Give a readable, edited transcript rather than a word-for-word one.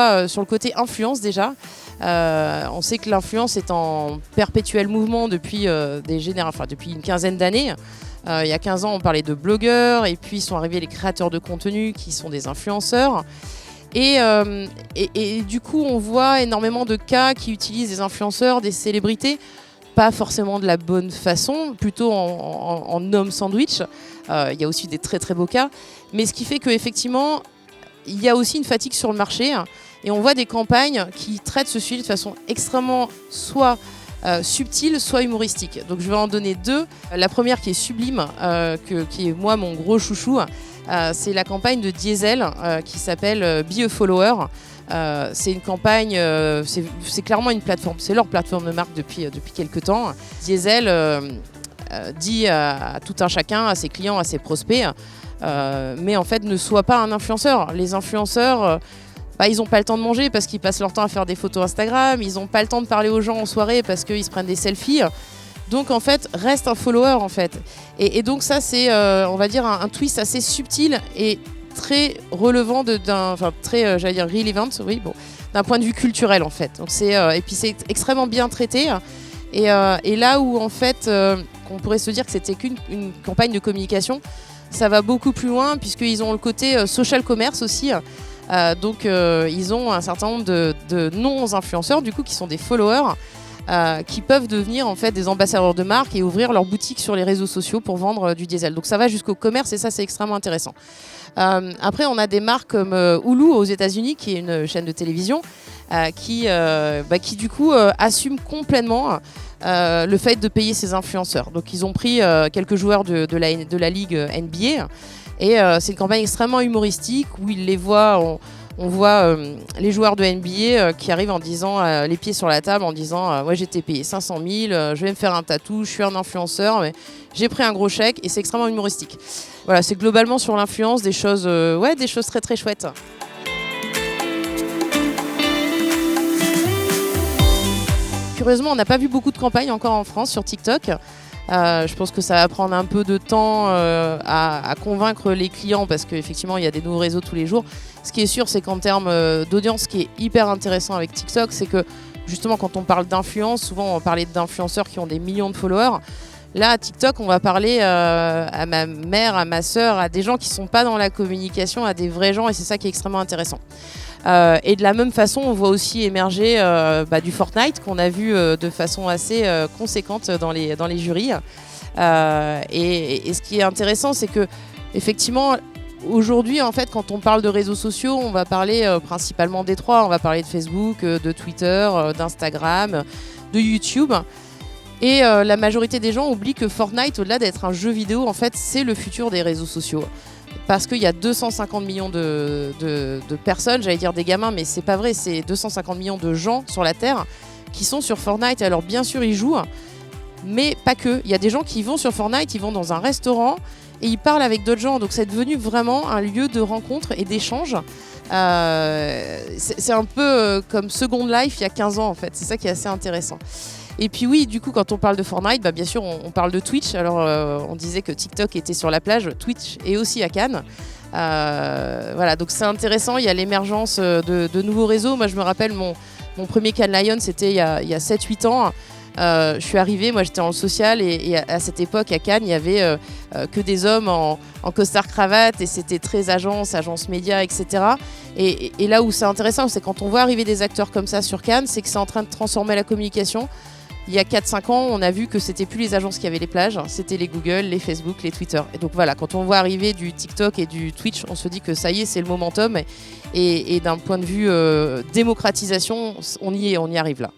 voit sur le côté influence déjà. On sait que l'influence est en perpétuel mouvement depuis depuis une quinzaine d'années. Il y a 15 ans, on parlait de blogueurs, et puis sont arrivés les créateurs de contenu qui sont des influenceurs. Et du coup, on voit énormément de cas qui utilisent des influenceurs, des célébrités, pas forcément de la bonne façon, plutôt en homme sandwich. Il y a aussi des très très beaux cas. Mais ce qui fait qu'effectivement, il y a aussi une fatigue sur le marché. Et on voit des campagnes qui traitent ce sujet de façon extrêmement soit subtile, soit humoristique. Donc je vais en donner deux. La première qui est sublime, qui est moi mon gros chouchou, c'est la campagne de Diesel qui s'appelle Be a Follower. C'est une campagne, c'est clairement une plateforme, c'est leur plateforme de marque depuis quelques temps. Diesel dit à tout un chacun, à ses clients, à ses prospects, mais en fait ne sois pas un influenceur. Les influenceurs, ils n'ont pas le temps de manger parce qu'ils passent leur temps à faire des photos Instagram, ils n'ont pas le temps de parler aux gens en soirée parce qu'ils se prennent des selfies. Donc en fait, reste un follower en fait. Et donc ça c'est, on va dire, un twist assez subtil et très relevant relevant, oui, bon, d'un point de vue culturel en fait. Donc et puis c'est extrêmement bien traité. Et là où en fait, on pourrait se dire que c'était qu'une campagne de communication, ça va beaucoup plus loin puisqu'ils ont le côté social commerce aussi. Donc ils ont un certain nombre de non-influenceurs du coup qui sont des followers qui peuvent devenir en fait des ambassadeurs de marque et ouvrir leur boutique sur les réseaux sociaux pour vendre du diesel. Donc ça va jusqu'au commerce et ça c'est extrêmement intéressant. Après on a des marques comme Hulu aux États-Unis qui est une chaîne de télévision qui du coup assume complètement le fait de payer ses influenceurs. Donc ils ont pris quelques joueurs de la ligue NBA. Et c'est une campagne extrêmement humoristique où ils les voient, on voit les joueurs de NBA qui arrivent en disant, les pieds sur la table, en disant ouais, j'ai été payé 500 000, je vais me faire un tatou, je suis un influenceur, mais j'ai pris un gros chèque, et c'est extrêmement humoristique. Voilà, c'est globalement sur l'influence des choses très très chouettes. Curieusement, on n'a pas vu beaucoup de campagnes encore en France sur TikTok. Je pense que ça va prendre un peu de temps à convaincre les clients parce qu'effectivement il y a des nouveaux réseaux tous les jours. Ce qui est sûr, c'est qu'en termes d'audience, ce qui est hyper intéressant avec TikTok, c'est que justement quand on parle d'influence, souvent on parlait d'influenceurs qui ont des millions de followers. Là à TikTok, on va parler à ma mère, à ma sœur, à des gens qui ne sont pas dans la communication, à des vrais gens, et c'est ça qui est extrêmement intéressant. Et de la même façon, on voit aussi émerger du Fortnite qu'on a vu de façon assez conséquente dans les jurys. Et ce qui est intéressant, c'est que effectivement, aujourd'hui, en fait, quand on parle de réseaux sociaux, on va parler principalement des trois. On va parler de Facebook, de Twitter, d'Instagram, de YouTube. Et la majorité des gens oublient que Fortnite, au-delà d'être un jeu vidéo, en fait, c'est le futur des réseaux sociaux. Parce qu'il y a 250 millions de personnes, j'allais dire des gamins, mais c'est pas vrai, c'est 250 millions de gens sur la Terre qui sont sur Fortnite. Alors bien sûr, ils jouent, mais pas que. Il y a des gens qui vont sur Fortnite, ils vont dans un restaurant et ils parlent avec d'autres gens. Donc c'est devenu vraiment un lieu de rencontre et d'échange. C'est un peu comme Second Life il y a 15 ans en fait. C'est ça qui est assez intéressant. Et puis oui, du coup, quand on parle de Fortnite, bien sûr, on parle de Twitch. Alors, on disait que TikTok était sur la plage, Twitch est aussi à Cannes. Voilà, donc c'est intéressant, il y a l'émergence de nouveaux réseaux. Moi, je me rappelle, mon premier Cannes Lion, c'était il y a 7-8 ans. Je suis arrivée, moi j'étais en social et à cette époque à Cannes, il y avait que des hommes en costard-cravate et c'était très agence média, etc. Et là où c'est intéressant, c'est quand on voit arriver des acteurs comme ça sur Cannes, c'est que c'est en train de transformer la communication. Il y a 4-5 ans, on a vu que c'était plus les agences qui avaient les plages, c'était les Google, les Facebook, les Twitter. Et donc voilà, quand on voit arriver du TikTok et du Twitch, on se dit que ça y est, c'est le momentum. Et d'un point de vue démocratisation, on y arrive là.